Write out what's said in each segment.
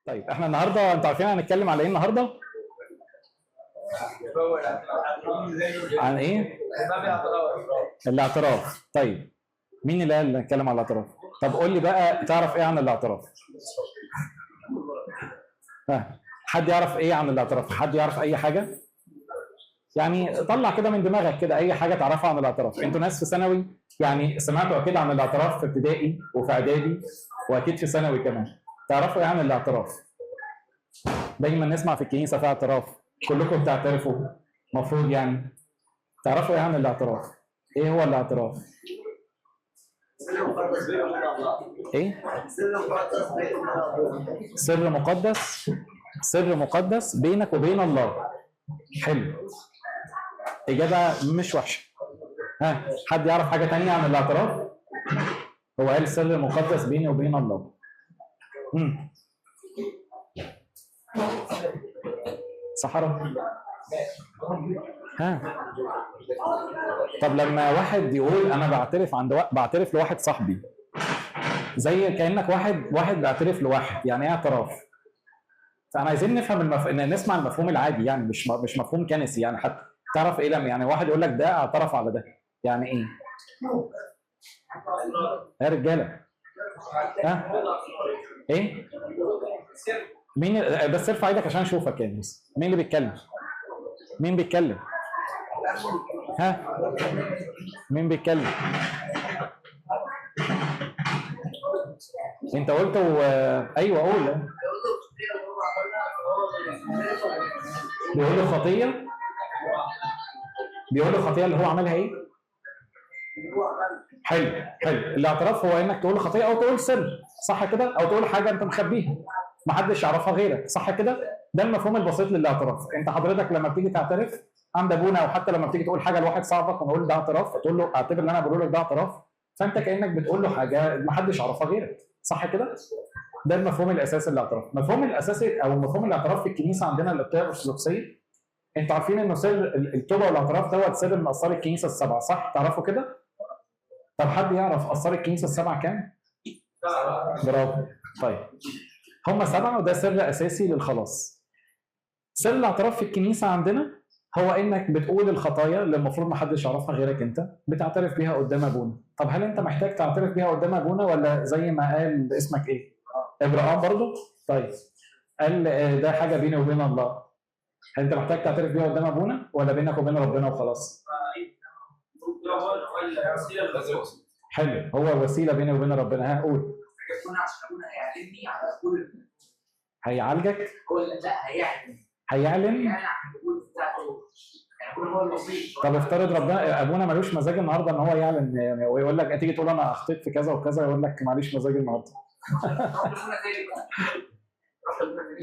طيب احنا النهارده انتوا عارفين هنتكلم على ايه النهارده؟ عن ايه؟ الاعتراف. طيب مين اللي قال نتكلم على الاعتراف؟ طب قول لي بقى تعرف ايه عن الاعتراف؟ حد يعرف ايه عن الاعتراف؟ حد يعرف اي حاجه؟ يعني طلع كده من دماغك كده اي حاجه تعرفها عن الاعتراف. انتوا ناس في ثانوي يعني سمعتوا اكيد عن الاعتراف في ابتدائي وفي اعدادي واكيد في ثانوي كمان. تعرفوا ايه عن الاعتراف؟ دايما نسمع في الكنيسه في اعتراف، كلكم بتعترفوا المفروض يعني. تعرفوا ايه عن الاعتراف؟ ايه هو الاعتراف؟ ايه؟ سر مقدس. سر مقدس بينك وبين الله. حلو، اجابه مش وحشه. ها، حد يعرف حاجه تانية عن الاعتراف؟ هو قال سر مقدس بيني وبين الله. صحراء. ها، طب لما واحد يقول انا بعترف لواحد صاحبي، زي كانك واحد بيعترف لواحد، يعني ايه اعتراف؟ فانا عايزين نفهم نسمع المفهوم العادي، يعني مش مفهوم كنسي يعني. حتى تعرف ايه لما يعني واحد يقول لك ده اعترف على ده، يعني ايه؟ يا رجاله، ها؟ ايه؟ مين بس ارفع ايدك عشان اشوفك يعني. مين اللي بيتكلم؟ مين بيتكلم؟ ها؟ مين بيتكلم؟ انت قلت ايوه قول. بيقول له خطيه. بيقول له خطيه اللي هو عملها ايه؟ حلو. الاعتراف هو انك تقول خطيه او تقول سر، صح كده؟ او تقول حاجه انت مخبيها محدش يعرفها غيرك، صح كده؟ ده المفهوم البسيط للاعتراف. انت حضرتك لما بتيجي تعترف عند ابونا، او حتى لما بتيجي تقول حاجه لواحد صاحبك ونقول ده اعتراف، فتقول له اعتبر اللي انا بقوله لك ده اعتراف، فانت كانك بتقول له حاجه محدش يعرفها غيرك، صح كده؟ ده المفهوم الاساسي للاعتراف. المفهوم الاساسي او مفهوم الاعتراف في الكنيسه عندنا القبطيه الارثوذكسيه، انتوا عارفين انه سر التوبه والاعتراف دوت سر من اسرار الكنيسه السبعه، صح؟ تعرفوا كده؟ طب حد يعرف اسرار الكنيسه السبعه كام؟ برافو. طيب هم 7 وده سر اساسي للخلاص. سر الاعتراف في الكنيسه عندنا هو انك بتقول الخطايا اللي المفروض ما حدش يعرفها غيرك، انت بتعترف بيها قدام ابونا. طب هل انت محتاج تعترف بيها قدام ابونا، ولا زي ما قال اسمك ايه؟ ابراهيم برضه؟ طيب قال ده حاجه بيني وبين الله. هل انت محتاج تعترف بيها قدام ابونا ولا بينك وبين ربنا وخلاص؟ حلو، هو وسيله بيني وبين ربنا. هقول عشان ابونا هيعلمني على كل هيعالجك؟ لا هيعلن عن الوجود بتاعته، يعني هو الوسيط. طب افترض ربنا ابونا ملوش مزاج النهارده ان هو يعلن، يعني ويقول لك تيجي تقول انا اخطيت في كذا وكذا، يقول لك معليش مزاج النهارده.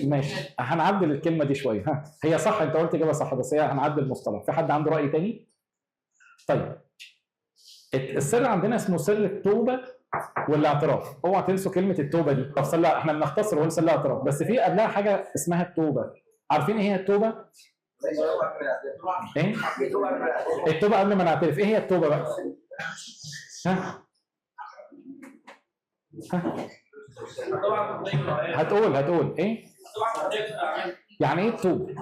ماشي، هنعدل الكلمه دي شويه. ها، هي صح، انت قلت اجابه صح، بس هي هنعدل المصطلح. في حد عنده راي تاني؟ طيب السر عندنا اسمه سر التوبه والاعتراف. اوعى تنسوا كلمه التوبه دي. طب احنا بنختصر ونقول سر الاعتراف، بس في قبلها حاجه اسمها التوبه. عارفين ايه هي التوبه؟ ايه؟ التوبه قبل ما نعترف. ايه هي التوبه بقى؟ هتقول ايه؟ يعني ايه التوبه؟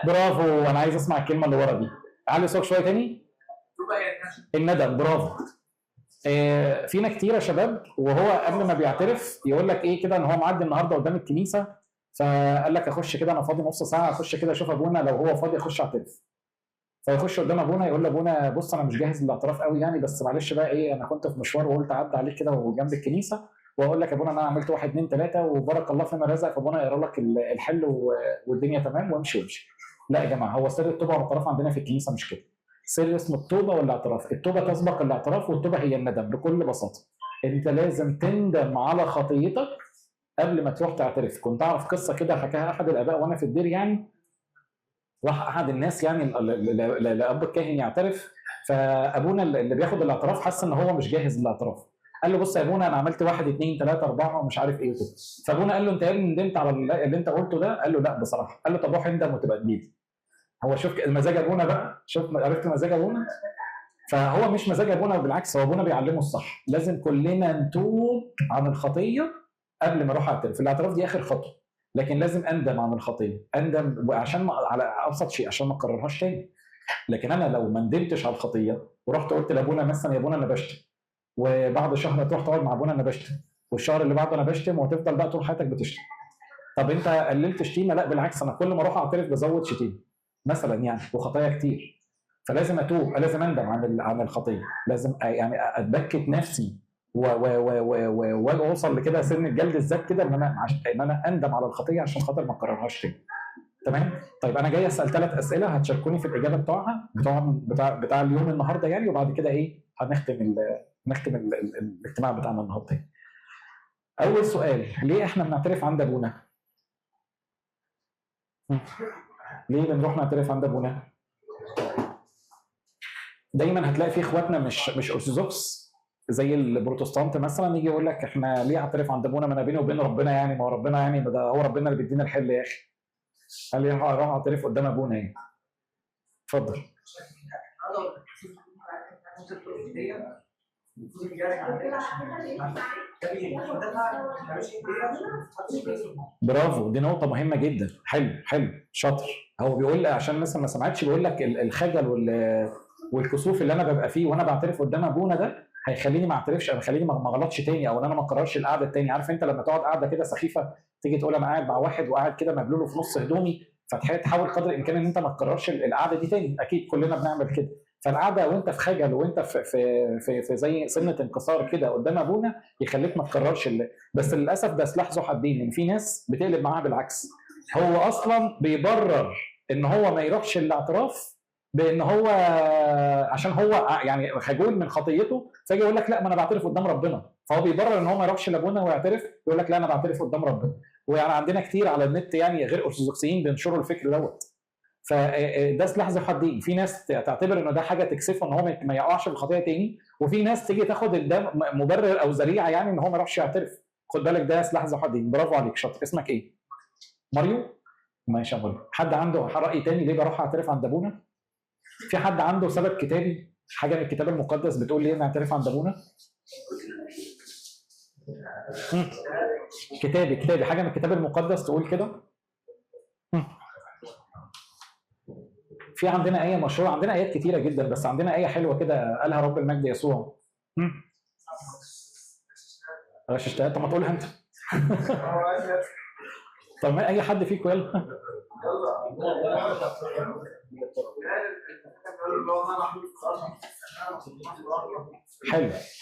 برافو، انا عايز اسمع الكلمه اللي ورا دي. علي صوتك شويه تاني. الندم، برافو. فينا كتير يا شباب وهو قبل ما بيعترف يقول لك ايه كده، ان هو معدي النهارده قدام الكنيسه فقال لك اخش كده، انا فاضي نص ساعه، اخش كده اشوف ابونا، لو هو فاضي اخش اعترف. فيخش قدام ابونا يقول لابونا بص انا مش جاهز للاعتراف قوي يعني، بس معلش بقى ايه، انا كنت في مشوار وقلت اعدي عليك كده وجنب الكنيسه واقول لك ابونا انا عملت 1 2 3 وبارك الله فيما رزق، فابونا يقرا لك الحل والدنيا تمام وامشي. لا يا جماعه، هو سر التوبه والاعتراف عندنا في الكنيسه مش كده. سر اسمه التوبه والاعتراف. التوبه تسبق الاعتراف، والتوبه هي الندم بكل بساطه. انت لازم تندم على خطيتك قبل ما تروح تعترف. كنت اعرف قصه كده حكاها احد الاباء وانا في الدير يعني. راح احد الناس يعني لاب الكاهن يعترف، فابونا اللي بياخد الاعتراف حس ان هو مش جاهز للاعتراف. قال له بص يا ابونا انا عملت 1 2 3 4 ومش عارف ايه وكده. فابونا قال له انت قال ندمت على اللي انت قلته ده؟ قال له لا بصراحه. قال له طب روح اندم وتبقى تجيلي. هو شوف مزاج ابونا بقى، شوف عرفت مزاج ابونا. فهو مش مزاج ابونا، بالعكس هو ابونا بيعلمه الصح. لازم كلنا نتوب عن الخطيه قبل ما اروح اعترف. الاعتراف دي اخر خطوه، لكن لازم اندم عن الخطيه، اندم عشان على ابسط شيء عشان ما اكررهاش تاني. لكن انا لو ما ندمتش على الخطيه ورحت قلت لابونا مثلا يا ابونا انا بشتم، وبعد شهر تروح تقعد مع ابونا انا بشتم، والشهر اللي بعده انا بشتم، وتفضل بقى طول حياتك بتشتم. طب انت قللت شتيمه؟ لا بالعكس، انا كل ما اروح اعترف بزود شتيمه مثلا يعني، وخطايا كتير. فلازم اتوب، لازم اندم عن الخطيه، لازم يعني اتبكت نفسي واوصل لكده سن الجلد الذات كده ان انا اندم على الخطيه عشان خاطر ما اكررهاش تاني. تمام؟ طيب انا جاي اسال 3 اسئله هتشاركوني في الاجابه بتوعها بتاع اليوم النهارده يعني، وبعد كده ايه نختم الاجتماع بتاعنا النهارده. اول سؤال، ليه احنا بنعترف عند ابونا؟ ليه بنروح نعترف عند ابونا؟ دايما هتلاقي في اخواتنا مش ارثوذكس زي البروتستانت مثلا، يجي يقول لك احنا ليه اعترف عند ابونا؟ ما انا بيني وبين ربنا يعني، ما هو ربنا يعني ده هو ربنا اللي بيدينا الحل يا اخي. قال لي اروح اعترف قدام ابونا يعني. اتفضل. برافو، دي نقطة مهمة جدا. حلو شاطر. هو بيقول عشان مثلا ما سمعتش، بيقول لك الخجل والكسوف اللي انا ببقى فيه وانا بعترف قدام ابونا ده هيخليني ما اعترفش، او هيخليني ما اغلطش تاني، او ان انا ما اكررش القعده التاني. عارف انت لما تقعد قعده كده سخيفه، تيجي تقول انا قاعد مع واحد وقاعد كده مبلوله في نص هدومي، فتحاول قدر الامكان ان انت ما تكررش القعده دي تاني. اكيد كلنا بنعمل كده. فالقعده وانت في خجل وانت في زي سنه انكسار كده قدام ابونا يخليك ما تكررش بس للاسف ده سلاح ذو حدين، ان في ناس بتقلب معاها بالعكس. هو اصلا بيبرر ان هو ما يروحش الاعتراف بان هو عشان هو يعني خجول من خطيته، فيجي يقول لك لا ما انا بعترف قدام ربنا، فهو بيبرر ان هو ما يروحش لابونا ويعترف، يقول لك لا انا بعترف قدام ربنا. ويعني عندنا كتير على النت يعني غير ارثوذكسيين بينشروا الفكر دوت. فده سلاح ذو حدين، في ناس تعتبر انه ده حاجه تكسفه ان هو ما يقعش في الخطيه تاني، وفي ناس تيجي تاخد ده مبرر او ذريعه يعني ان هو ما يروحش يعترف. خد بالك ده سلاح ذو حدين. برافو عليك شاطر. اسمك ايه؟ ماريو؟ ماشي يا ماريو. حد عنده راي تاني ليه بروح اعترف عند ابونا؟ في حد عنده سبب كتابي، حاجه من الكتاب المقدس بتقول ليه نعترف عند ابونا؟ كتابي حاجه من الكتاب المقدس تقول كده. في عندنا آية مشهورة، عندنا آيات كتيرة جدا، بس عندنا آية حلوة كده قالها رب المجد يسوع. غششتها؟ طب ما تقولها أنت. طب ما أي حد فيكم يلا.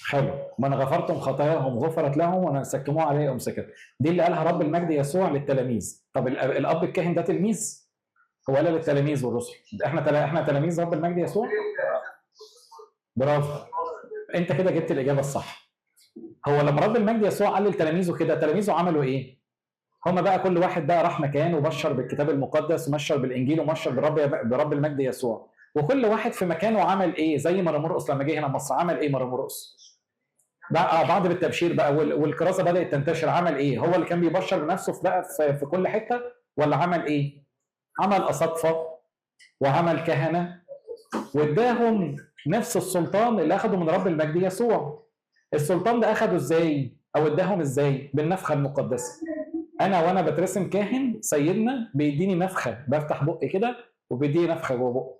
حلو. من غفرتم خطاياهم غفرت لهم ومن سكتموها عليه أمسكت. دي اللي قالها رب المجد يسوع للتلاميذ. طب الأب الكاهن ده تلميذ؟ هو قال للتلاميذ والرسل احنا تلاميذ رب المجد يسوع. برافو، انت كده جبت الاجابه الصح. هو لما رب المجد يسوع قال لتلاميذه كده، تلاميذه عملوا ايه؟ هم بقى كل واحد بقى راح مكان وبشر بالكتاب المقدس ومشر بالانجيل ومشر برب المجد يسوع، وكل واحد في مكانه عمل ايه؟ زي مرقس لما جه هنا مصر عمل ايه مرقس؟ بقى بعد بالتبشير بقى والكرازه بدات تنتشر، عمل ايه؟ هو اللي كان بيبشر بنفسه بقى في كل حته، ولا عمل ايه؟ عمل اساقفه وعمل كهنه واداهم نفس السلطان اللي اخده من رب المجد يسوع. السلطان ده اخده ازاي؟ او اداهم ازاي؟ بالنفخه المقدسه. وانا بترسم كاهن سيدنا بيديني نفخه، بفتح بقي كده وبيديني نفخه جوه بقي.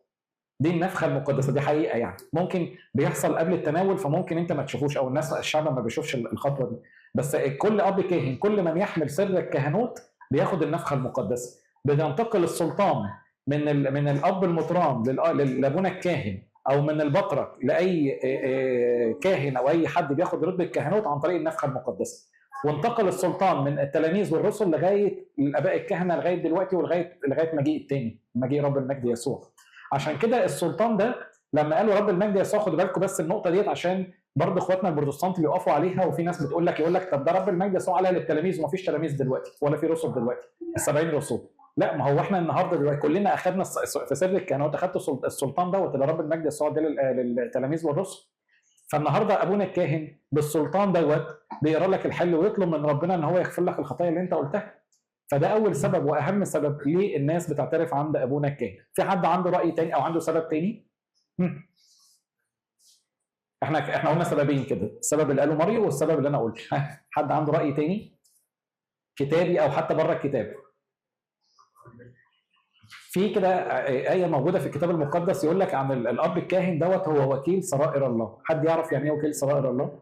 دي النفخه المقدسه، دي حقيقه يعني. ممكن بيحصل قبل التناول فممكن انت ما تشوفوش او الشعب ما بيشوفش الخطوه دي، بس كل اب كاهن كل من يحمل سر الكهنوت بياخد النفخه المقدسه. بينتقل السلطان من الاب المطران لابونا الكاهن، او من البطرك لاي كاهن او اي حد بياخد رتبه الكهنوت عن طريق النفخه المقدسه. وانتقل السلطان من التلاميذ والرسل لغايه الاباء الكهنه لغايه دلوقتي ولغايه مجيء الثاني، مجيء رب المجد يسوع. عشان كده السلطان ده لما قالوا رب المجد يسوع، خدوا بالكم بس النقطه ديت عشان برضه اخواتنا البروتستانت بيقفوا عليها، وفي ناس يقول لك طب ده رب المجد يسوع قالها للتلاميذ وما فيش تلاميذ دلوقتي ولا في رسل دلوقتي، ال70 رسول. لا، ما هو احنا النهارده دلوقتي كلنا اخذنا في سر الكهنوت، اخذت السلطان دوت اللي رب المجد يسوع ده للتلاميذ والرسل. فالنهارده ابونا الكاهن بالسلطان دوت بيقرا لك الحل ويطلب من ربنا ان هو يغفر لك الخطايا اللي انت قلتها. فده اول سبب واهم سبب ليه الناس بتعترف عند ابونا الكاهن. في حد عنده راي تاني او عنده سبب تاني؟ احنا قلنا سببين كده، السبب اللي قاله ماريو والسبب اللي انا قلته. حد عنده راي تاني؟ كتابي او حتى بره الكتاب. في كده آية موجودة في الكتاب المقدس يقول لك عن الأب الكاهن دوت هو وكيل سرائر الله. حد يعرف يعني ايه وكيل سرائر الله؟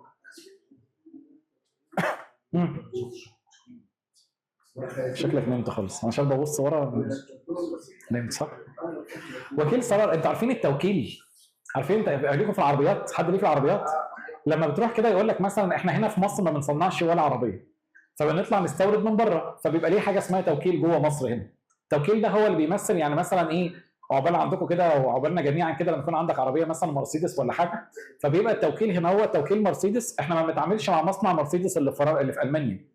شكلك نمت خالص، انا عشان ببص ورا نمت صح؟ وكيل سرائر، انتوا عارفين التوكيل؟ عارفين انت ليكم في العربيات؟ حد ليه في العربيات؟ لما بتروح كده يقول لك مثلا احنا هنا في مصر ما بنصنعش ولا عربيه، فبنطلع نستورد من بره، فبيبقى ليه حاجه اسمها توكيل جوه مصر هنا. التوكيل ده هو اللي بيمثل يعني مثلا ايه، عقبال عندكم كده وعقبالنا جميعا كده لما يكون عندك عربيه مثلا مرسيدس ولا حاجه، فبيبقى التوكيل هنا هو توكيل مرسيدس. احنا ما بنتعاملش مع مصنع مرسيدس اللي في المانيا،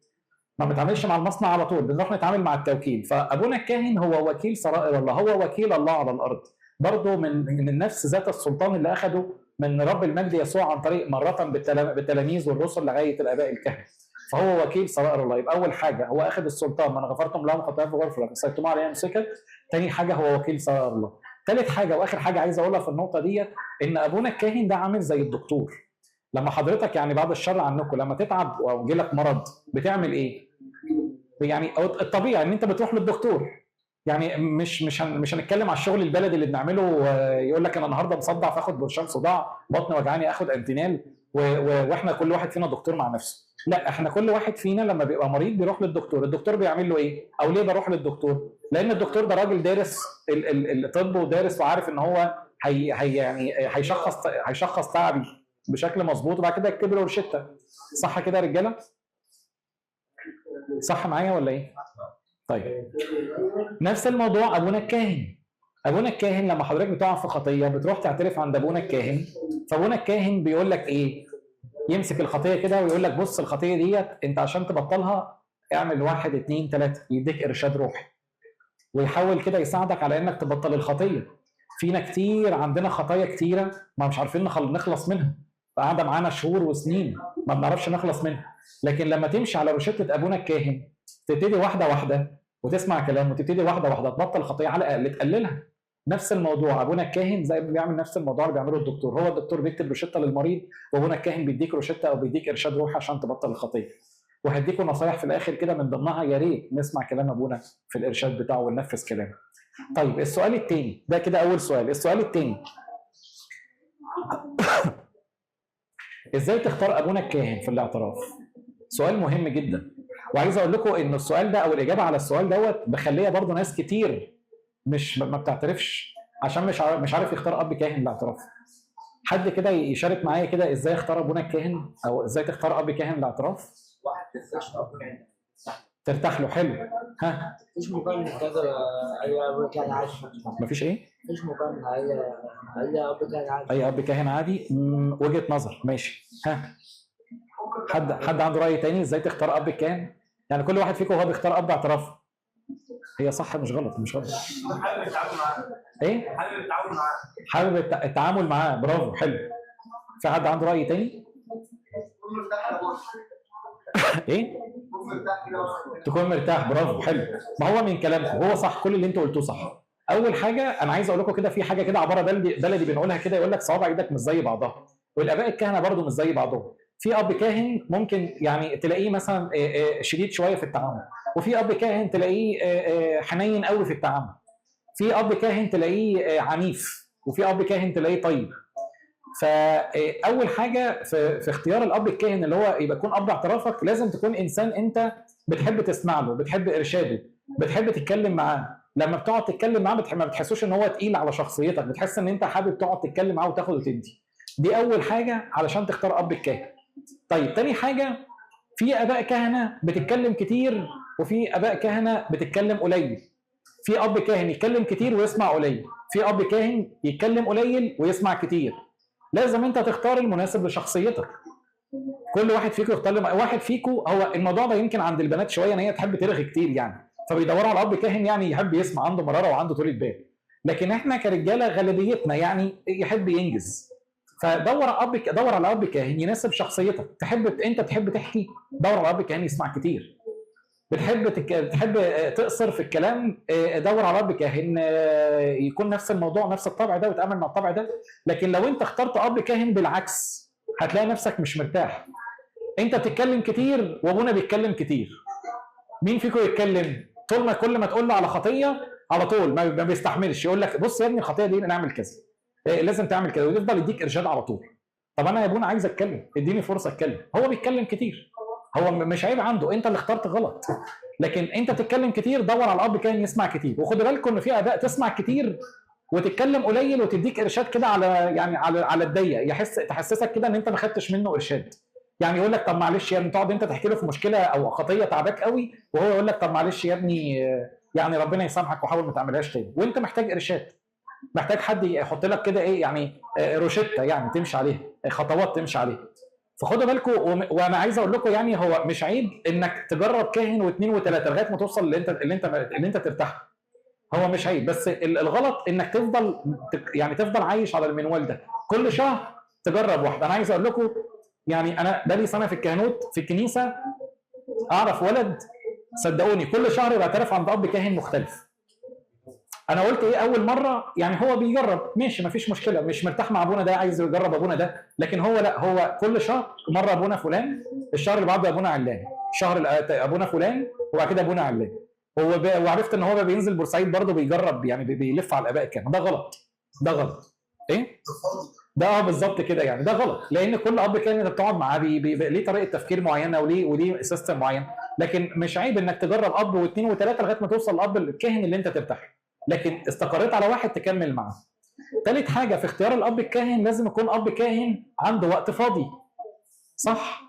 ما بنتعاملش مع المصنع على طول، بنروح نتعامل مع التوكيل. فابونا الكاهن هو وكيل سرائر الله، هو وكيل الله على الارض، برضه من نفس ذات السلطان اللي اخده من رب المجد يسوع عن طريق مرة بالتلاميذ والرسل لغايه الاباء الكهنه. فهو وكيل سرائر الله. يبقى اول حاجه هو اخذ السلطان، من غفرتم لهم خطاياهم فغفر لكم، سيكتموا عليهم سكت. ثاني حاجه هو وكيل سرائر الله. ثالث حاجه واخر حاجه عايز اقولها في النقطه ديت، ان ابونا الكاهن ده عامل زي الدكتور. لما حضرتك يعني بعد الشر عنكم لما تتعب او يجي لك مرض بتعمل ايه؟ يعني الطبيعي ان انت بتروح للدكتور. يعني مش هنتكلم على الشغل البلدي اللي بنعمله، يقول لك انا النهارده مصدع فاخد برشام صداع، بطني وجعاني اخد انتينال، واحنا كل واحد فينا دكتور مع نفسه. لا، احنا كل واحد فينا لما بيبقى مريض بيروح للدكتور. الدكتور بيعمل له ايه؟ او ليه بروح للدكتور؟ لان الدكتور ده راجل دارس الطب ودارس وعارف ان هو يعني هيشخص تعبي بشكل مظبوط وبعد كده يكتب له روشته. صح كده يا رجاله؟ صح معايا ولا ايه؟ طيب نفس الموضوع ابونا الكاهن. ابونا الكاهن لما حضرتك بتقع في خطيه بتروح تعترف عند ابونا الكاهن، فابونا الكاهن بيقول لك ايه؟ يمسك الخطيه كده ويقول لك بص الخطيه ديت انت عشان تبطلها اعمل 1 2 3، يديك ارشاد روحي ويحاول كده يساعدك على انك تبطل الخطيه. فينا كتير عندنا خطايا كتيره ما مش عارفين نخلص منها، فقاعده معانا شهور وسنين ما بنعرفش نخلص منها. لكن لما تمشي على روشته ابونا الكاهن تبتدي واحده واحده وتسمع كلامه وتبتدي واحده واحده تبطل خطيه على الاقل تقللها. نفس الموضوع ابونا الكاهن زي ما بيعمل نفس الموضوع اللي بيعمله الدكتور. هو الدكتور بيكتب روشته للمريض وابونا الكاهن بيديك روشته او بيديك ارشاد روحي عشان تبطل الخطيه. وهديكم نصايح في الاخر كده من ضمنها يا ريت نسمع كلام ابونا في الارشاد بتاعه وننفذ كلامه. طيب السؤال الثاني ده كده اول سؤال. السؤال الثاني ازاي تختار ابونا الكاهن في الاعتراف؟ سؤال مهم جدا، وعايز اقول لكم ان السؤال ده او الاجابه على السؤال دوت مخليه برضه ناس كتير ما بتعترفش عشان مش عارف يختار اب كاهن للاعتراف. حد كده يشارك معايا كده ازاي اختار ابونا الكاهن او ازاي تختار اب كاهن للاعتراف؟ واحد ترتاح له اب كاهن، ترتاح له. حلو. ها مفيش مقارنة كذا. أي أب كان عادي. مفيش ايه؟ مفيش مقارنة. أي أب كان عادي. اي اب كاهن عادي. وجهه نظر ماشي. ها حد عنده راي تاني ازاي تختار اب الكاهن؟ يعني كل واحد فيكم وهو بيختار اب اعتراف هي صح مش غلط؟ مش غلط. حابب التعامل معاه. ايه؟ حابب التعامل معاه. حابب التعامل معاه. برافو. حلو. في حد عنده راي تاني؟ ايه؟ تكون مرتاح. برافو. حلو. ما هو من كلامكم هو صح، كل اللي انتوا قلتوه صح. اول حاجه انا عايز اقول لكم كده في حاجه كده عباره بلدي بنقولها كده، يقول لك صوابع ايدك مش زي بعضها، والاباء الكهنه برضو مش زي بعضهم. في اب كاهن ممكن يعني تلاقيه مثلا شديد شويه في التعامل، وفي اب كاهن تلاقيه حنين قوي في التعامل، في اب كاهن تلاقيه عنيف، وفي اب كاهن تلاقيه طيب. فاول حاجه في اختيار الاب الكاهن اللي هو يبقى يكون اب اعترافك لازم تكون انسان انت بتحب تسمع له، بتحب ارشاده، بتحب تتكلم معاه. لما بتقعد تتكلم معاه ما بتحسوش ان هو تقيل على شخصيتك، بتحس ان انت حابب تقعد تتكلم معاه وتاخد وتدي. دي اول حاجه علشان تختار اب الكاهن. طيب تاني حاجه، في اباء كهنه بتتكلم كتير وفي اباء كهنه بتتكلم قليل. في اب كاهن يتكلم كتير ويسمع قليل، في اب كاهن يتكلم قليل ويسمع كتير. لازم انت تختار المناسب لشخصيتك. كل واحد فيكم يختار واحد فيكم. هو الموضوع ده يمكن عند البنات شويه ان هي تحب ترغي كتير يعني، فبيدوروا على اب كاهن يعني يحب يسمع، عنده مراره وعنده طولة بال. لكن احنا كرجاله غالبيتنا يعني يحب ينجز. فدور على اب كاهن يناسب شخصيتك. انت تحب تحكي، دور على اب كاهن يسمع كتير. بتحب تقصر في الكلام، دور على اب كاهن يكون نفس الموضوع نفس الطبع ده ويتعامل مع الطبع ده. لكن لو انت اخترت اب كاهن بالعكس هتلاقي نفسك مش مرتاح. انت بتتكلم كتير وابونا بيتكلم كتير، مين فيكم يتكلم؟ طول ما كل ما تقول له على خطيه على طول ما بيستحملش، يقول لك بص يا ابني الخطيه دي نعمل كذا، لازم تعمل كذا، ويفضل يديك ارشاد على طول. طب انا يا ابونا عايز اتكلم، اديني فرصه اتكلم. هو بيتكلم كتير، هو مش عيب عنده، انت اللي اخترت غلط. لكن انت تتكلم كتير، دور على الاب كان يسمع كتير. وخدوا بالكم ان في اباء تسمع كتير وتتكلم قليل وتديك ارشاد كده على يعني على الضيق، تحسسك كده ان انت ما خدتش منه ارشاد. يعني يقول لك طب معلش يا ابني، تقعد انت تحكي له في مشكله او خطيه تعباك قوي، وهو يقول لك طب معلش يا ابني يعني ربنا يسامحك وحاول ما تعملهاش تاني. وانت محتاج ارشاد، محتاج حد يحط لك كده ايه يعني روشته يعني تمشي عليها، خطوات تمشي عليها. فخدوا بالكم. وانا عايز اقول لكم يعني هو مش عيب انك تجرب كاهن واثنين وثلاثه لغايه ما توصل اللي انت ترتاح. هو مش عيب، بس الغلط انك تفضل عايش على المنوال ده. كل شهر تجرب واحده. انا عايز اقول لكم يعني انا بقالي سنه في الكهنوت في الكنيسه، اعرف ولد صدقوني كل شهر بيعترف عند اب كاهن مختلف. انا قلت ايه اول مره يعني هو بيجرب ماشي مفيش مشكله، مش مرتاح مع ابونا ده عايز يجرب ابونا ده، لكن هو لا، هو كل شهر مره ابونا فلان، الشهر اللي بعده ابونا علان، شهر ابونا فلان، وبعد كده ابونا علان. وعرفت ان هو بينزل بورسعيد برضه بيجرب يعني بيلف على الاباء الكهنه. ده غلط، ده غلط. ايه ده بالظبط كده يعني ده غلط، لان كل اب كاهن انت بتقعد معاه ليه طريقه تفكير معينه وليه سيستم معين. لكن مش عيب انك تجرب اب واثنين وثلاثه لغايه ما توصل لاب الكاهن اللي انت ترتاح، لكن استقريت على واحد تكمل معاه. ثالث حاجه في اختيار الاب الكاهن، لازم يكون اب كاهن عنده وقت فاضي. صح؟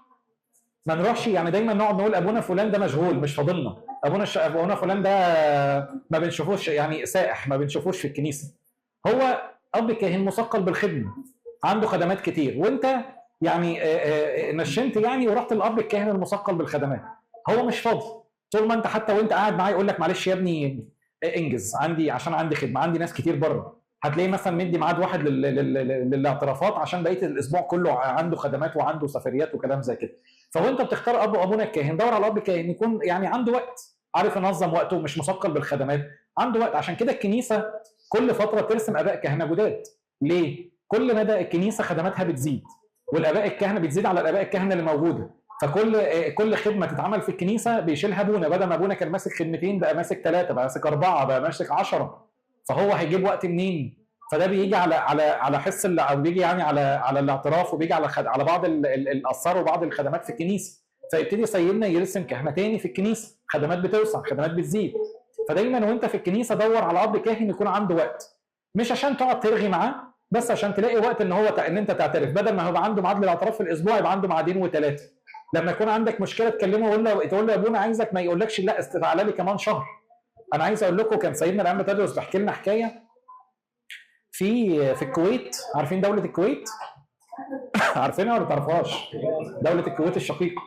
ما نروحش يعني دايما نقعد نقول ابونا فلان ده مشغول مش فاضلنا، ابونا فلان ده ما بنشوفوش يعني سائح، ما بنشوفوش في الكنيسه. هو اب كاهن مثقل بالخدمه، عنده خدمات كتير، وانت يعني نشنت يعني ورحت للاب الكاهن المثقل بالخدمات. هو مش فاضي طول ما انت حتى وانت قاعد معاه يقول لك معلش يا ابني انجز عندي عشان عندي خدمه، عندي ناس كتير بره. هتلاقيه مثلا مدي ميعاد واحد للاعترافات عشان بقيه الاسبوع كله عنده خدمات وعنده سفريات وكلام زي كده. فوانت بتختار ابونا الكاهن دور على اب كاهن يكون يعني عنده وقت، عارف ينظم وقته، مش مثقل بالخدمات، عنده وقت. عشان كده الكنيسه كل فتره ترسم اباء كهنه جداد. ليه؟ كل مدى الكنيسه خدماتها بتزيد والاباء الكهنه بتزيد على الاباء الكهنه اللي موجوده، فكل خدمه تتعمل في الكنيسه بيشيلها ابونا، بدل ما ابونا كان ماسك خدمتين بقى ماسك 3 بقى ماسك 4 بقى ماسك 10. فهو هيجيب وقت منين؟ فده بيجي على حس او بيجي يعني على الاعتراف، وبيجي على بعض الاثار وبعض الخدمات في الكنيسه. فيبتدي سيدنا يرسم كهنه تاني في الكنيسه، خدمات بتوسع، خدمات بتزيد. فدايما وانت في الكنيسه دور على اب كاهن يكون عنده وقت، مش عشان تقعد ترغي معاه، بس عشان تلاقي وقت ان انت تعترف. بدل ما هو عنده ميعاد للاعتراف في الاسبوع يبقى عنده ميعادين وثلاثه. لما يكون عندك مشكله تكلمه تقول له يا ابونا عايزك، ما يقولكش لا تعالى لي كمان شهر. انا عايز اقول لكم كان سيدنا الانبا تدرس بيحكي لنا حكايه في الكويت. عارفين دوله الكويت؟ عارفينها ولا ما تعرفوهاش؟ دوله الكويت الشقيقه.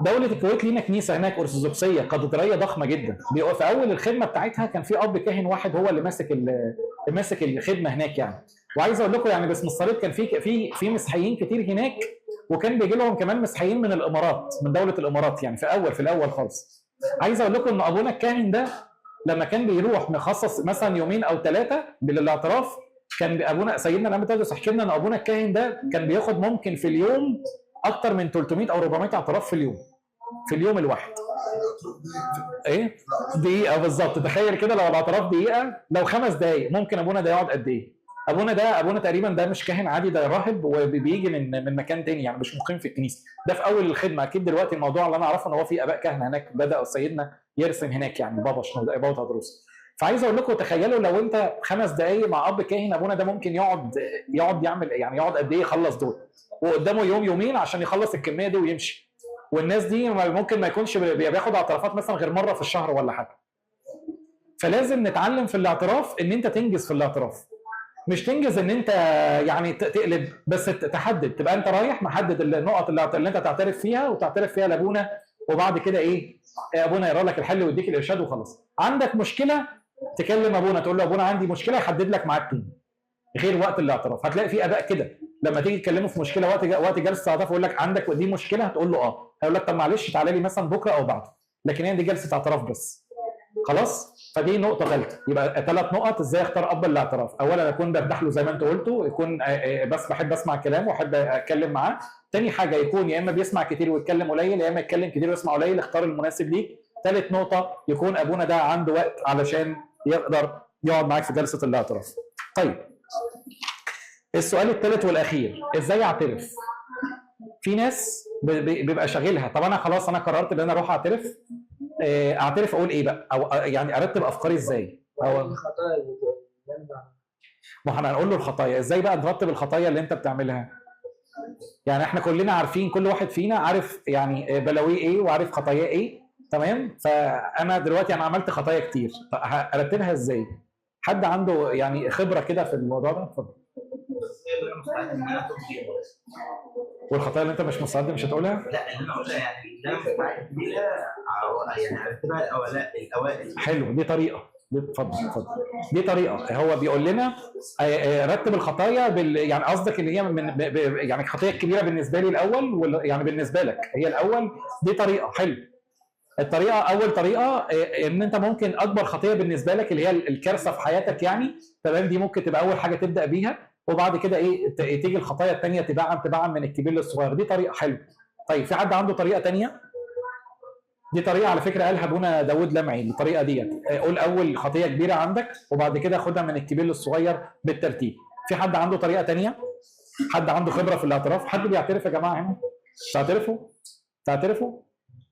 دولة الكويت لينا كنيسة هناك أرثوذكسية كاتدرائية ضخمة جدا. في أول الخدمة بتاعتها كان في أب كاهن واحد هو اللي ماسك الخدمة هناك يعني. وعايز أقول لكم يعني باسم الصليب كان في مسيحيين كتير هناك، وكان بيجي لهم كمان مسيحيين من الإمارات، من دولة الإمارات يعني في الأول خالص. عايز أقول لكم إن أبونا الكاهن ده لما كان بيروح مخصص مثلا يومين أو 3 للاعتراف، كان ابونا سيدنا الانبا تدرس حكى لنا ان ابونا الكاهن ده كان بياخد ممكن في اليوم اكتر من 300 او 400 اعتراف في اليوم الواحد. ايه دقيقه بالظبط. تخيل كده لو الاعتراف دقيقه، لو 5 دقائق ممكن ابونا ده يقعد قد ايه؟ ابونا تقريبا ده مش كاهن عادي، ده راهب وبيجي من مكان تاني يعني مش مقيم في الكنيسه. ده في اول الخدمه. اكيد دلوقتي الموضوع اللي انا اعرفه ان هو في اباء كهنه هناك بدا سيدنا يرسم هناك يعني بابا تدرس. فعايز اقول لكم تخيلوا لو انت 5 دقائق مع اب كاهن، ابونا ده ممكن يقعد يعمل يعني يقعد قد ايه يخلص دول، وقدامه يومين عشان يخلص الكميه دي ويمشي. والناس دي ممكن ما يكونش بياخد اعترافات مثلا غير مره في الشهر ولا حاجه. فلازم نتعلم في الاعتراف ان انت تنجز في الاعتراف، مش تنجز ان انت يعني تقلب، بس تحدد، تبقى انت رايح محدد النقط اللي انت تعترف فيها وتعترف فيها لابونا، وبعد كده ايه ابونا يرى لك الحل ويديك الارشاد وخلاص. عندك مشكله تكلم ابونا، تقول له ابونا عندي مشكله، يحدد لك ميعاد تاني غير وقت الاعتراف. هتلاقي في اباء كده لما تيجي تكلمه في مشكله وقت جلسه اعتراف يقول لك عندك دي مشكله، هتقول له اه، هيقول لك طب معلش تعالى لي مثلا بكره او بعده، لكن هي دي جلسه اعتراف بس. خلاص؟ فدي نقطة ثالثة، يبقى 3 نقط ازاي اختار اب الاعتراف. اولا اكون برتاح له زي ما انت قلتوا، يكون بس بحب اسمع كلامه واحب اتكلم معاه. تاني حاجة يكون يا اما بيسمع كتير ويتكلم قليل، يا اما يتكلم كتير ويسمع قليل، اختار المناسب ليك. ثالث نقطة يكون ابونا ده عنده وقت علشان يقدر يقعد معاك في جلسة الاعتراف. طيب السؤال الثالث والاخير، ازاي اعترف؟ في ناس بيبقى شاغلها، طب انا خلاص انا قررت ان انا اروح اعترف، اعترف اقول ايه بقى؟ او يعني ارتب افكاري ازاي؟ او ما احنا هنقول له الخطايا، ازاي بقى نرتب الخطايا اللي انت بتعملها؟ يعني احنا كلنا عارفين، كل واحد فينا عارف يعني بلاويه ايه وعارف خطاياه ايه، تمام؟ فانا دلوقتي انا عملت خطايا كتير، ارتبها ازاي؟ حد عنده يعني خبره كده في الموضوع ده؟ اتفضل. والخطايا اللي انت مش مستعد مش هتقولها؟ لا اللي انا قلتها يعني اللي انا مستعد بيها يعني ارتبها الاوائل. حلو، دي طريقه. اتفضل. دي طريقه، هو بيقول لنا رتب الخطايا يعني قصدك اللي هي من يعني الخطيه الكبيره بالنسبه لي الاول، يعني بالنسبه لك هي الاول. دي طريقه حلو. الطريقه اول طريقه ان انت ممكن اكبر خطيه بالنسبه لك اللي هي الكارثه في حياتك يعني، تمام؟ دي ممكن تبقى اول حاجه تبدا بيها، وبعد كده ايه تيجي الخطايا الثانيه تباعا من الكبير للصغير. دي طريقه حلوه. طيب في حد عنده طريقه ثانيه؟ دي طريقه على فكره قالها ابونا داود لمعي، الطريقه ديت قول اول خطيه كبيره عندك وبعد كده خدها من الكبير للصغير بالترتيب. في حد عنده طريقه ثانيه؟ حد عنده خبره في الاعتراف؟ حد بيعترف يا جماعه هنا؟ تعترفوا؟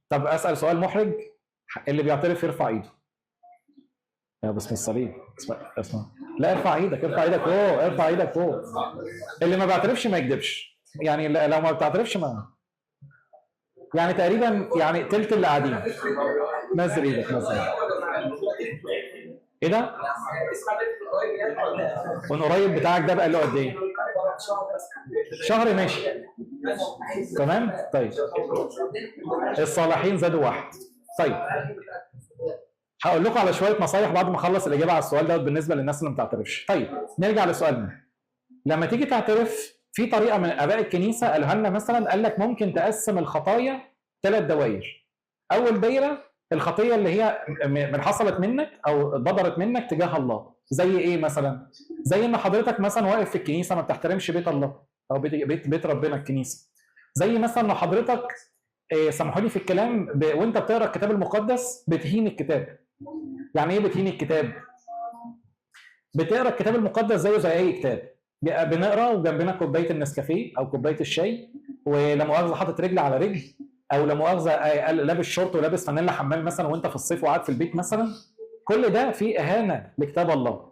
طب اسال سؤال محرج، اللي بيعترف يرفع ايده. يا بسم الصليب، اسمع. لا ارفع ايدك ارفع ايدك فوق. اللي ما بيعترفش ما يكذبش، يعني لو ما بتعترفش ما يعني تقريبا يعني تلت اللي قاعدين. نزل ايدك. ايه ده؟ من قريب بتاعك ده بقى له قد ايه؟ شهر ماشي. تمام؟ طيب الصالحين زادوا 1. طيب هقول لكم على شويه نصايح بعد ما اخلص الاجابه على السؤال ده بالنسبه للناس اللي ما بتعترفش. طيب نرجع لسؤالنا. لما تيجي تعترف في طريقه من اباء الكنيسه قالها لنا، مثلا قال لك ممكن تقسم الخطايا 3 دوائر. اول دايره الخطيه اللي هي من حصلت منك او ضدرت منك تجاه الله. زي ايه مثلا؟ زي ان حضرتك مثلا واقف في الكنيسه ما بتحترمش بيت الله او بيت ربنا الكنيسه. زي مثلا لو حضرتك سامحوا لي في الكلام وانت بتقرا الكتاب المقدس بتهين الكتاب. يعني ايه بتهين الكتاب؟ بتقرا الكتاب المقدس زي اي كتاب، بنقرا وجنبنا كوبايه النسكافيه او كوبايه الشاي، ولا مؤاخذه حاطط رجل على رجل، او لا مؤاخذه لابس شورت ولابس فانيلا حمام مثلا وانت في الصيف وقاعد في البيت مثلا. كل ده فيه اهانه لكتاب الله،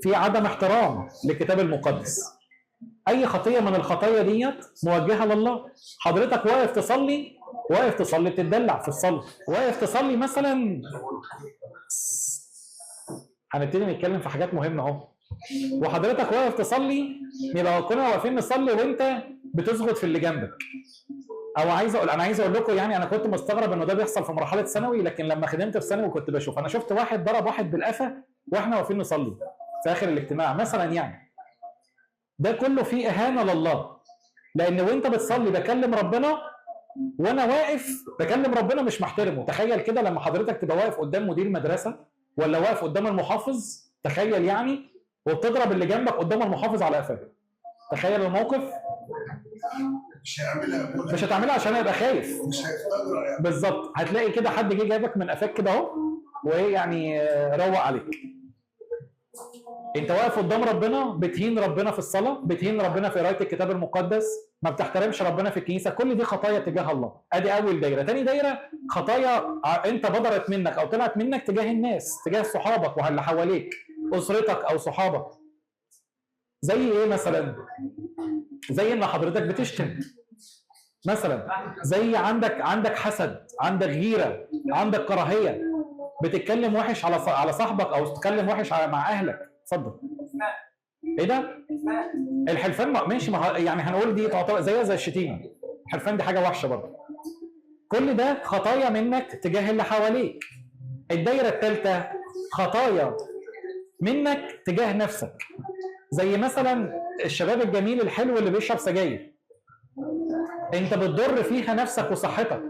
فيه عدم احترام للكتاب المقدس. اي خطيه من الخطايا ديت موجهه لله. حضرتك واقف تصلي بتتدلع في الصلاه، واقف تصلي مثلا. هنبتدي نتكلم في حاجات مهمه اهو. وحضرتك واقف تصلي، يبقى كنا واقفين نصلي وانت بتسجد في اللي جنبك. او انا عايز اقول لكم يعني انا كنت مستغرب انه ده بيحصل في مرحله ثانوي، لكن لما خدمت في ثانوي كنت بشوف، انا شفت واحد ضرب واحد بالقفا واحنا واقفين نصلي في اخر الاجتماع مثلا. يعني ده كله فيه اهانه لله، لان وانت بتصلي بكلم ربنا وانا واقف بكلم ربنا مش محترمه. تخيل كده لما حضرتك تبقى واقف قدام مدير مدرسه ولا واقف قدام المحافظ، تخيل يعني، وبتضرب اللي جنبك قدام المحافظ على قفاك. تخيل الموقف. مش هتعملها عشان يبقى خايف، مش هيقدر يعني. بالظبط. هتلاقي كده حد جه جايبك من قفاك كده اهو وايه يعني روق عليك. انت واقف قدام ربنا بتهين ربنا في الصلاه، بتهين ربنا في قراءه الكتاب المقدس، ما بتحترمش ربنا في الكنيسه. كل دي خطايا تجاه الله. ادي اول دايره. تاني دايره خطايا انت بدرت منك او طلعت منك تجاه الناس، تجاه صحابك واللي حواليك، اسرتك او صحابك. زي ايه مثلا؟ زي ان حضرتك بتشتم مثلا، زي عندك حسد، عندك غيره، عندك كراهيه، بتتكلم وحش على صاحبك او تتكلم وحش مع اهلك. اتفضل. ايه ده؟ الحلفان ماشي، يعني هنقول دي تعتبر زي الشتيمه. الحلفان دي حاجه وحشه برضه. كل ده خطايا منك تجاه اللي حواليك. الدايره الثالثه خطايا منك تجاه نفسك. زي مثلا الشباب الجميل الحلو اللي بيشرب سجاير، انت بتضر فيها نفسك وصحتك.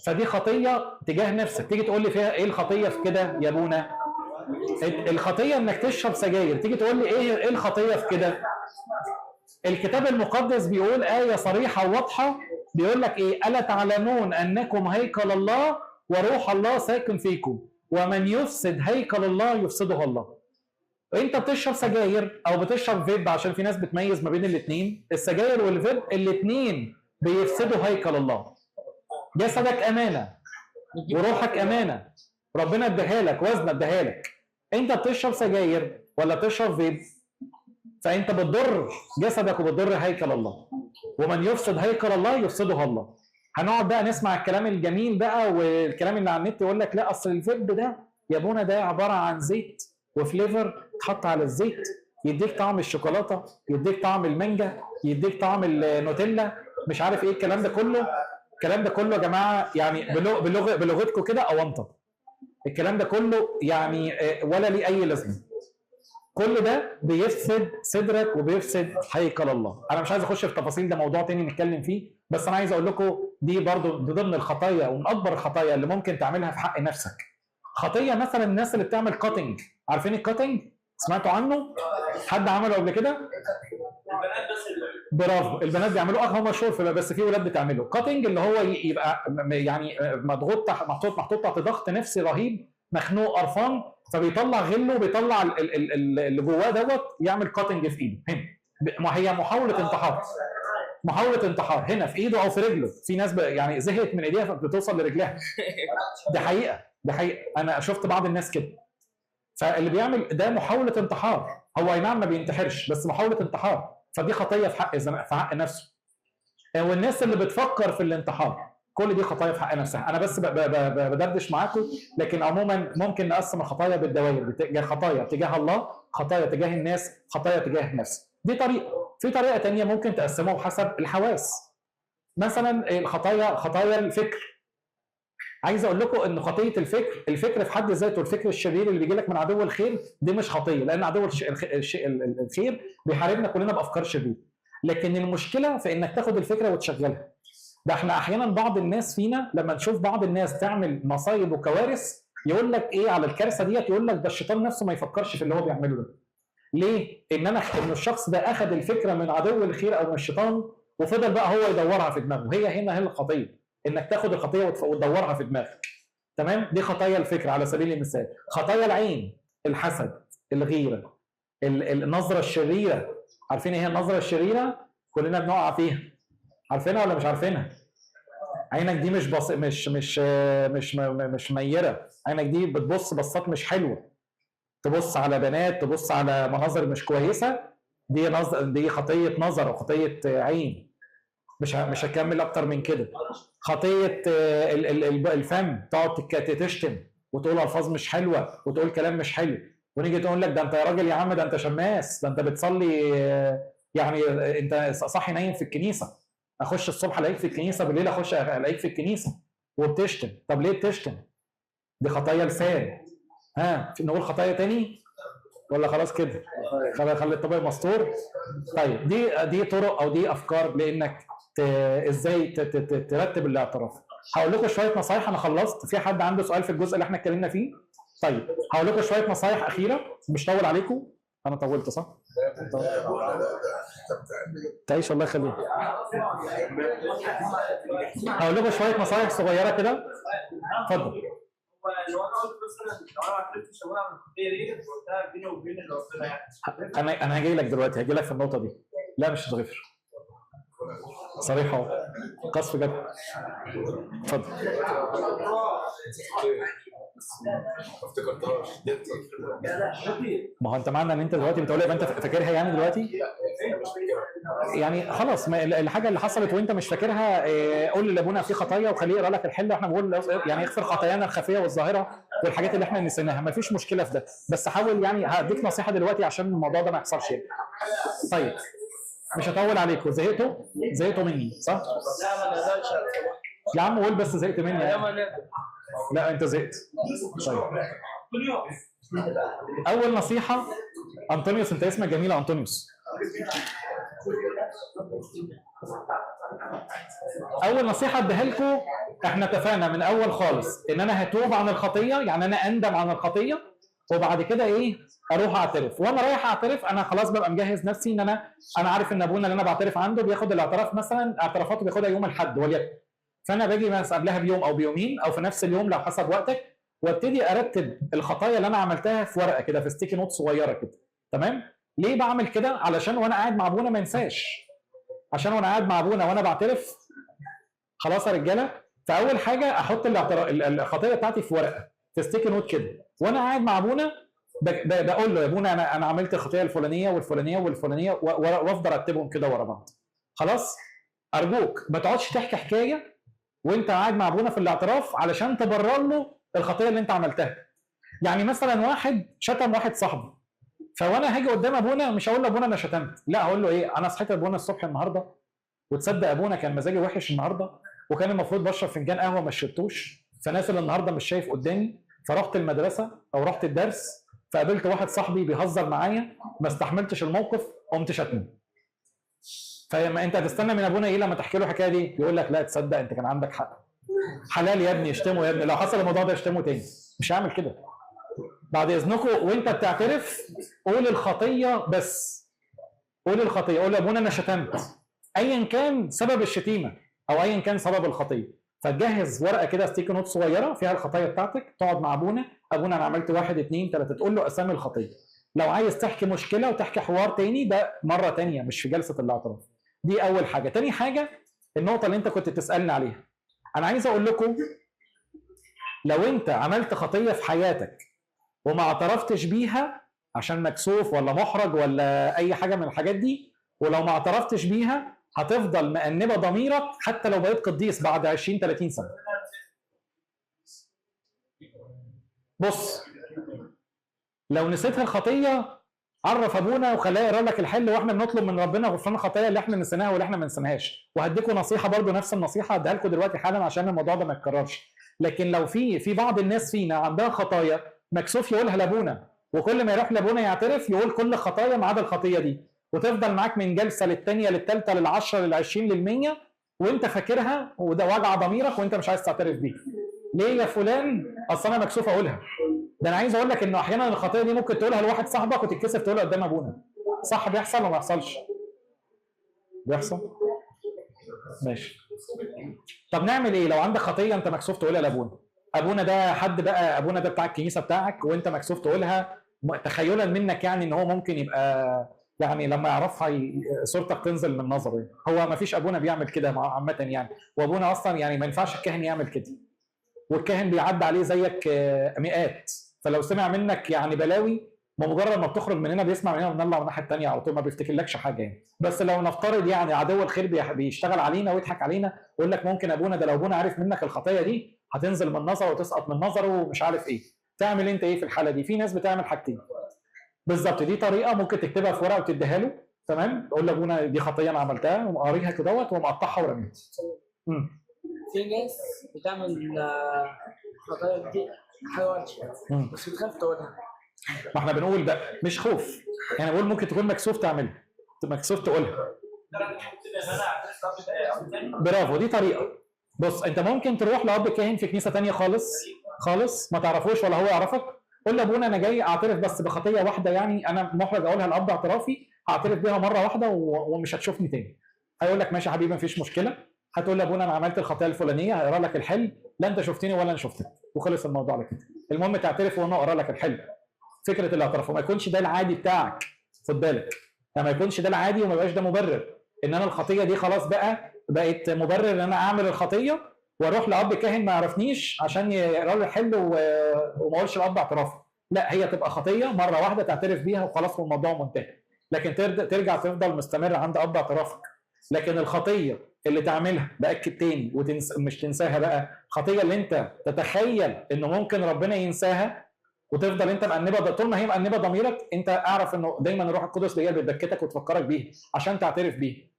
فدي خطيه تجاه نفسك. تيجي تقول لي فيها ايه الخطيه في كده يا ابونا؟ الخطيه انك تشرب سجاير. تيجي تقول لي ايه الخطيه في كده؟ الكتاب المقدس بيقول آية صريحة وواضحة، بيقول لك إيه؟ ألا تعلمون أنكم هيكل الله وروح الله ساكن فيكم ومن يفسد هيكل الله يفسده الله. أنت بتشرب سجاير أو بتشرب فيب، عشان في ناس بتميز ما بين الاثنين، السجاير والفيب الاثنين بيفسدوا هيكل الله. جسدك أمانة وروحك أمانة، ربنا اداها لك، وزن اداها لك. أنت بتشرب سجاير ولا بتشرب فيب، فانت بتضر جسدك وبتضر هيكل الله، ومن يفسد هيكل الله يفسده الله. هنقعد بقى نسمع الكلام الجميل بقى والكلام اللي على النت يقول لك لا اصل الفيب ده يا ابونا ده عباره عن زيت وفليفر تحط على الزيت، يديك طعم الشوكولاته، يديك طعم المانجا، يديك طعم النوتيلا، مش عارف ايه الكلام ده كله. الكلام ده كله يا جماعه يعني بلغتكم كده اونطه. الكلام ده كله يعني ولا ليه اي لازمه. كل ده بيفسد صدرك وبيفسد هيكل الله. انا مش عايز اخش في تفاصيل، ده موضوع تاني نتكلم فيه، بس انا عايز اقول لكم دي برضو ضمن الخطايا ومن اكبر الخطايا اللي ممكن تعملها في حق نفسك. خطيه مثلا الناس اللي بتعمل كاتنج. عارفين الكاتنج؟ سمعتوا عنه؟ حد عمله قبل كده؟ برافو، البنات بيعملوه. هو مشهور بس في ولاد بتعمله. كاتنج اللي هو يبقى يعني مضغوط محطوط تحت ضغط نفسي رهيب، مخنوق قرفان، فبيطلع غله وبيطلع اللي جواه دوت، يعمل كاتنج في ايده هنا. ما هي محاوله انتحار. محاوله انتحار هنا في ايده او في رجله. في ناس يعني زهقت من ايديها فبتوصل لرجلها. دي حقيقه، دي حقيقه، انا شفت بعض الناس كده. فاللي بيعمل ده محاوله انتحار. هو اي نعم ما بينتحرش بس محاوله انتحار، فدي خطيه في حق نفسه. والناس اللي بتفكر في الانتحار، كل دي خطايا في حق نفسها. انا بس بدردش معاكم، لكن عموما ممكن نقسم الخطايا بالدوائر، خطايا تجاه الله، خطايا تجاه الناس، خطايا تجاه النفس. دي طريقه. في طريقه تانية ممكن تقسمها بحسب الحواس. مثلا خطايا الفكر. عايز اقول لكم ان خطيه الفكر في حد ذاته، الفكر الشرير اللي بيجي لك من عدو الخير، دي مش خطيه، لان عدو الخير بيحاربنا كلنا بافكار شريره. لكن المشكله في انك تاخد الفكره وتشغلها. ده احنا احيانا بعض الناس فينا لما نشوف بعض الناس تعمل مصايب وكوارث يقول لك ايه على الكارثه ديت؟ يقول لك ده الشيطان نفسه ما يفكرش في اللي هو بيعمله ده. ليه؟ ان الشخص ده اخذ الفكره من عدو الخير او من الشيطان وفضل بقى هو يدورها في دماغه. هي الخطيه، انك تاخد الخطيه وتدورها في دماغك. تمام؟ دي خطايا الفكر على سبيل المثال. خطايا العين، الحسد، الغيره، النظره الشريره. عارفين ايه هي النظره الشريره؟ كلنا بنقع فيها. عارفينها ولا مش عارفينها؟ عينك دي مش ميره، عينك دي بتبص بصات مش حلوه، تبص على بنات، تبص على مناظر مش كويسه. دي خطيه نظر وخطيه عين. مش هكمل اكتر من كده. خطيه الفم، تقعد تشتم وتقول الفاظ مش حلوه وتقول كلام مش حلو، ونيجي تقول لك ده انت يا راجل يا عم، ده انت شماس، ده انت بتصلي، يعني انت صاحي نايم في الكنيسه. اخش الصبح الاقيك في الكنيسه، بالليل اخش الاقيك في الكنيسه وبتشتم. طب ليه بتشتم؟ دي خطايا لسان. نقول خطايا تاني ولا خلاص كده؟ خلي الطبق مستور. طيب دي طرق او دي افكار لانك ازاي ترتب الاعتراف. هقول لكم شويه نصايح. انا خلصت. في حد عنده سؤال في الجزء اللي احنا اتكلمنا فيه؟ طيب هقول لكم شويه نصايح اخيره، مش طول عليكم. انا طولت صح؟ تعيش الله يخليك. هقول لكم شويه نصايح صغيره كده. اتفضل. انا هجي لك دلوقتي، هجي لك في النقطه دي. لا مش هتغفر صريحه، قصف جد. اتفضل. ما هو انت معنى ان انت دلوقتي بتقول يبقى انت فاكرها يعني دلوقتي؟ يعني خلاص، الحاجه اللي حصلت وانت مش فاكرها قول لابونا في خطايا وخليه يقرا لك الحل. احنا بنقول يعني اغفر خطايانا الخفيه والظاهره والحاجات اللي احنا نسيناها، مفيش مشكله في ده. بس حاول يعني هديك نصيحه دلوقتي عشان الموضوع ده ما يحصلش يعني. طيب مش هطول عليكم. زهقتوا مني صح؟ لا ما نقدرش يا عم قول بس زهقت مني يعني. لا انت زهقت. طيب اول نصيحه، انطونيوس، انت اسمك جميل انطونيوس. اول نصيحه اديها لكم، احنا اتفقنا من اول خالص ان انا هتوب عن الخطيه، يعني انا اندم عن الخطيه وبعد كده ايه اروح اعترف. وانا رايح اعترف انا خلاص ببقى مجهز نفسي ان انا عارف ان ابونا اللي انا بعترف عنده بياخد الاعتراف، مثلا اعترافاته بياخدها يوم الاحد وليكن، فانا باجي مثلا قبلها بيوم او بيومين او في نفس اليوم لو حسب وقتك، وابتدي ارتب الخطايا اللي انا عملتها في ورقه كده، في ستيكي نوت صغيره كده. تمام؟ ليه بعمل كده؟ علشان وانا قاعد مع ابونا ما انساش، عشان وانا قاعد مع ابونا وانا بعترف خلاص يا رجاله. فاول حاجه احط الخطيه بتاعتي في ورقه في ستيكي نوت كده، وانا قاعد مع ابونا بقول له يا ابونا انا عملت الخطيه الفلانيه والفلانيه والفلانيه، وافضل ارتبهم كده ورا بعض. خلاص؟ ارجوك ما تقعدش تحكي حكايه وانت قاعد مع ابونا في الاعتراف علشان تبرر له الخطيه اللي انت عملتها. يعني مثلا واحد شتم واحد صاحبي، فوانا هاجي قدام ابونا مش هقول له ابونا انا شتمت، لا هقول له ايه، انا صحيت ابونا الصبح النهارده وتصدق ابونا كان مزاجي وحش النهارده، وكان المفروض بشرب فنجان قهوه ما شربتوش، فنازل النهارده مش شايف قدامي، فرحت المدرسه او رحت الدرس فقابلت واحد صاحبي بيهزر معايا، ما استحملتش الموقف قمت شتمه. فما انت هتستنى من ابونا ايه لما تحكي له الحكايه دي؟ يقول لك لا تصدق انت كان عندك حق، حلال يا ابني يشتمه يا ابني، لو حصل الموضوع ده يشتمه تاني. مش هعمل كده. بعد اذنكم وانت بتعترف قول الخطيه بس، قول الخطيه، قول لابونا انا شتمت، ايا كان سبب الشتيمه او ايا كان سبب الخطيه. فتجهز ورقه كده ستيكي نوت صغيره فيها الخطايا بتاعتك، تقعد مع ابونا انا عملت 1 2 3، تقول له اسامي الخطيه. لو عايز تحكي مشكله وتحكي حوار تاني ده مره تانيه مش في جلسه الاعتراف. دي اول حاجه. تاني حاجه النقطه اللي انت كنت تسالني عليها، انا عايز اقول لكم لو انت عملت خطيه في حياتك وما اعترفتش بيها عشان مكسوف ولا محرج ولا اي حاجه من الحاجات دي، ولو ما اعترفتش بيها هتفضل مأنبه ضميرك حتى لو بقيت قديس بعد 20 30 سنه. بص، لو نسيتها الخطيه عرف ابونا وخلاه يقرا لك الحل، واحنا بنطلب من ربنا غفران الخطايا اللي احنا نسيناها واللي احنا ما نسيناهاش. وهديكم نصيحه برضو نفس النصيحه هديها لكم دلوقتي حالا عشان الموضوع ده ما يتكررش. لكن لو في بعض الناس فينا عندها خطايا مكسوف يقولها لابونا، وكل ما يروح لابونا يعترف يقول كل خطايا ما عدا الخطيه دي، وتفضل معاك من جلسه للثانيه للثالثه لل10 لل20 لل100 وانت فاكرها، وده وجع ضميرك وانت مش عايز تعترف بيها. ليه يا فلان؟ اصل انا مكسوف اقولها. ده انا عايز اقول لك انه احيانا الخطيه دي ممكن تقولها لواحد صاحبك وتتكسف تقولها قدام ابونا. صح؟ بيحصل ولا ما بيحصلش؟ بيحصل؟ ماشي. طب نعمل ايه لو عندك خطيه انت مكسوف تقولها لابونا؟ ابونا ده حد بقى، ابونا ده بتاع الكنيسه بتاعك وانت مكسوف تقولها تخيلا منك يعني ان هو ممكن يبقى يعني لما يعرفها صورتك تنزل من نظره. هو ما فيش ابونا بيعمل كده عامه يعني، وابونا اصلا يعني ما ينفعش الكاهن يعمل كده، والكاهن بيعدي عليه زيك مئات، فلو سمع منك يعني بلاوي بمجرد ما بتخرج من هنا بيسمع من هنا ونطلع من الناحيه الثانيه على طول، ما بيفتكرلكش حاجه يعني. بس لو نفترض يعني عدو الخير بيشتغل علينا ويضحك علينا ويقول لك ممكن ابونا ده لو ابونا عارف منك الخطيه دي هتنزل من نظره وتسقط من نظره ومش عارف ايه، تعمل انت ايه في الحاله دي؟ في ناس بتعمل حاجتين بالظبط. دي طريقه ممكن تكتبها في ورقه وتديها له، تمام؟ قول لابونا دي خطيه انا عملتها وقاريها كدهوت ومقطعها ورميت. في ناس بتعمل خطايا دي حاجه وحشه بس بتخاف تقولها. ما احنا بنقول بقى مش خوف، يعني بقول ممكن تكون مكسوف تعملها، مكسوف تقولها. برافو، دي طريقه. بص، انت ممكن تروح لاب كاهن في كنيسه ثانيه خالص ما تعرفوش ولا هو يعرفك، قول لابونا انا جاي اعترف بس بخطيه واحده، يعني انا محرج اقولها لاب اعترافي، هعترف بيها مره واحده ومش هتشوفني تاني. هيقول لك ماشي يا حبيبي مفيش مشكله. هتقول لابونا انا عملت الخطيه الفلانيه، هيقرا لك الحل، لا انت شفتني ولا انا شفتك، وخلص الموضوع على كده. المهم تعترف وانا اقرا لك الحل. فكره الاعتراف وما يكونش ده العادي بتاعك، خد بالك، ما يكونش ده العادي وما يبقاش ده مبرر ان انا الخطيه دي خلاص بقت مبرر ان انا اعمل الخطيه واروح لاب كاهن ما يعرفنيش عشان يقرا لي الحل وما اقولش لاب اعتراف. لا، هي تبقى خطيه مره واحده تعترف بيها وخلاص والموضوع منتهي، لكن ترجع تفضل مستمر عند اب اعترافك. لكن الخطيه اللي تعملها باكد تاني مش تنساها بقى، الخطيه اللي انت تتخيل انه ممكن ربنا ينساها وتفضل انت مأنبه، طول ما هي مأنبه ضميرك انت اعرف انه دايما الروح القدس هي اللي بتبكتك وتفكرك بيها عشان تعترف بيها.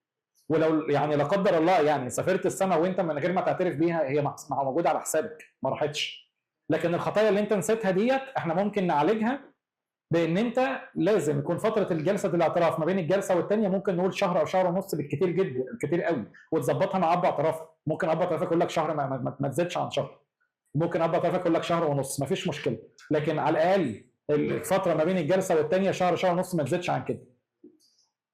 ولو يعني لا قدر الله يعني سافرت السماء وانت من غير ما تعترف بيها، هي موجوده على حسابك ما راحتش. لكن الخطايا اللي انت نسيتها ديت احنا ممكن نعالجها بان انت لازم يكون فتره الجلسه الاعتراف ما بين الجلسه والثانيه ممكن نقول شهر او شهر ونص بالكثير جدا، كتير قوي، وتظبطها مع اب اعترافك. ممكن اب اعترافك يقول لك شهر، ما تزيدش عن شهر. ممكن اب اعترافك يقول لك شهر ونص، ما فيش مشكله، لكن على الاقل الفتره ما بين الجلسه والثانيه شهر، شهر ونص، ما تزيدش عن كده.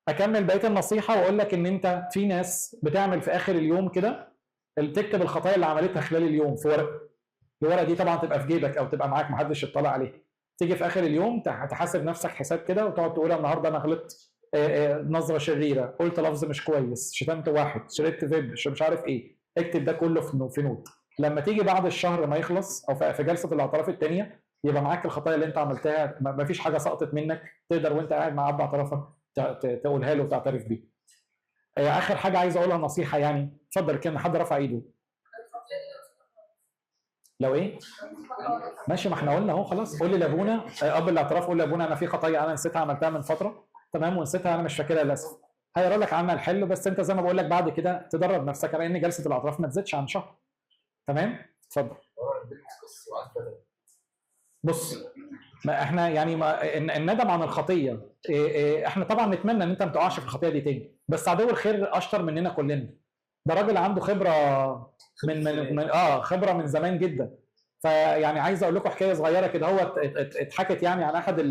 اكمل بقيه النصيحه واقول لك ان انت في ناس بتعمل في اخر اليوم كده تكتب الخطايا اللي عملتها خلال اليوم في ورقه. الورقه دي طبعا تبقى في جيبك او تبقى معاك محدش يطلع عليها. تيجي في اخر اليوم تحاسب نفسك حساب كده وتقعد تقول النهارده انا غلطت نظره شريره، قلت لفظ مش كويس، شتمت واحد، شربت فيب، مش عارف ايه. اكتب ده كله في نوت. لما تيجي بعد الشهر ما يخلص او في جلسه الاعتراف الثانيه يبقى معاك الخطايا اللي انت عملتها، ما فيش حاجه سقطت منك، تقدر وانت قاعد مع اب اعترافك تقولها له وتعترف بيه. اخر حاجه عايز اقولها نصيحه يعني. اتفضل، كان حد رفع ايده. لو ايه؟ ماشي، ما احنا قلنا اهو خلاص. قول لي لابونا، اب الاعتراف، قول لابونا انا في خطايا انا نسيتها عملتها من فتره، تمام، ونسيتها انا مش فاكرها للاسف. هيقرا لك عنها الحل، بس انت زي ما بقول لك بعد كده تدرب نفسك على ان جلسه الاعتراف ما تزيدش عن شهر. تمام؟ اتفضل. بص، ما احنا يعني الندم عن الخطيه، احنا طبعا نتمنى ان انت ما تقعش في الخطيه دي تاني، بس عدو الخير اشطر مننا كلنا. ده راجل عنده خبره خبره من زمان جدا. فيعني عايز اقول لكم حكايه صغيره كده. هو اتحكت يعني عن احد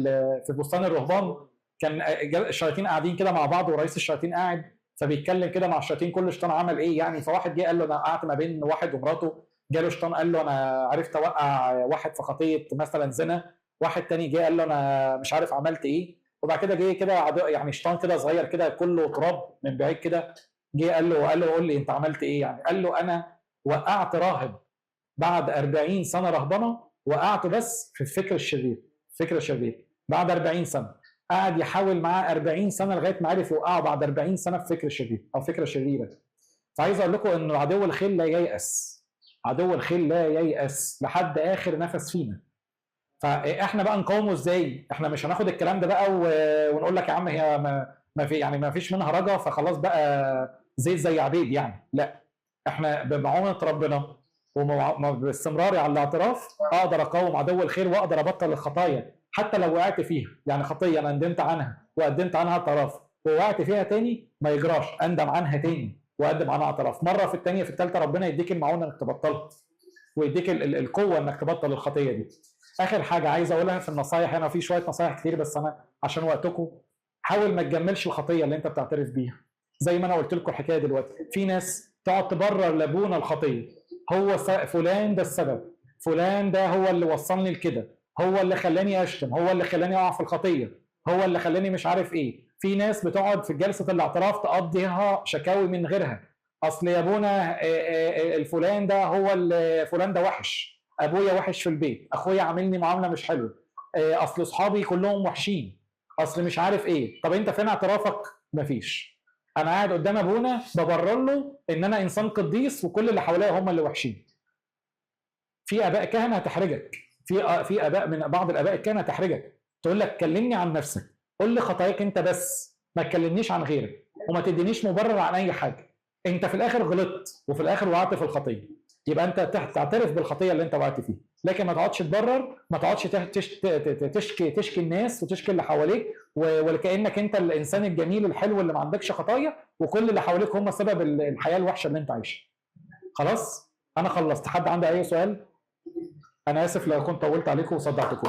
في بستان الرهبان. كان الشياطين قاعدين كده مع بعض ورئيس الشياطين قاعد، فبيتكلم كده مع الشياطين كل شيطان عمل ايه يعني. فواحد جه قال له انا قعدت ما بين واحد ومراته، جاله شيطان قال له انا عرفت اوقع واحد في خطيه مثلا زنا. واحد تاني جه قال له انا مش عارف عملت ايه. وبعد كده جه كده يعني شيطان كده صغير كده كله تراب من بعيد كده، جه قال له قول لي انت عملت ايه يعني. قال له انا وقعت راهب بعد 40 سنه رهبنه، وقعته بس في الفكر الشرير. الفكر الشرير بعد 40 سنه قعد يحاول معاه 40 سنه لغايه ما عرف يوقعه بعد 40 سنه في فكر شرير او فكره شريره. فعايز اقول لكم ان عدو الخير لا ييأس. عدو الخير لا ييأس لحد اخر نفس فينا. فاحنا بقى نقاومه ازاي؟ احنا مش هناخد الكلام ده بقى ونقول لك يا عم هي ما في يعني ما فيش منها رجا فخلاص بقى زيت زي عبيد يعني. لا، احنا بمعونه ربنا وباستمراري على الاعتراف اقدر اقاوم عدو الخير واقدر ابطل الخطايا حتى لو وقعت فيها. يعني خطيه انا ندمت عنها وقدمت عنها اعتراف ووقعت فيها تاني، ما يجراش، اندم عنها تاني واقدم عنها اعتراف مره، في الثانيه، في الثالثه، ربنا يديك المعونه انك تبطلها ويديك القوه انك تبطل الخطيه دي. اخر حاجه عايز اقولها في النصايح، انا في شويه نصايح كتير بس انا عشان وقتكم، حاول ما تجملش الخطيه اللي انت بتعترف بيها. زي ما انا قلت لكم الحكايه دلوقتي، في ناس تقعد تبرر لابونا الخطيه، هو فلان ده السبب، فلان ده هو اللي وصلني لكده، هو اللي خلاني اشتم، هو اللي خلاني اقع في الخطيه، هو اللي خلاني مش عارف ايه. في ناس بتقعد في جلسه الاعتراف تقضيها شكاوي من غيرها. اصل يا ابونا الفلان ده هو فلان ده وحش، ابويا وحش في البيت، اخويا عاملني معامله مش حلوه، اصل اصحابي كلهم وحشين، اصل مش عارف ايه. طب انت فين اعترافك؟ مفيش. انا قاعد قدام ابونا ببرر له ان انا انسان قديس وكل اللي حواليا هم اللي وحشين. في اباء كهنه هتحرجك، في اباء من بعض الاباء الكهنه هتحرجك، تقول لك كلمني عن نفسك، قول لي خطاياك انت بس، ما تكلمنيش عن غيرك وما تدينيش مبرر عن اي حاجه. انت في الاخر غلطت وفي الاخر وقعت في الخطيه، يبقى انت تعترف بالخطيه اللي انت وقعت فيها، لكن ما تقعدش تبرر، ما تقعدش تشكي الناس وتشكي اللي حواليك وكانك انت الانسان الجميل الحلو اللي ما عندكش خطايا وكل اللي حواليك هم سبب الحياه الوحشه اللي انت عايشها. خلاص انا خلصت. حد عنده اي سؤال؟ انا اسف لو كنت طولت عليكم وصدعتكم.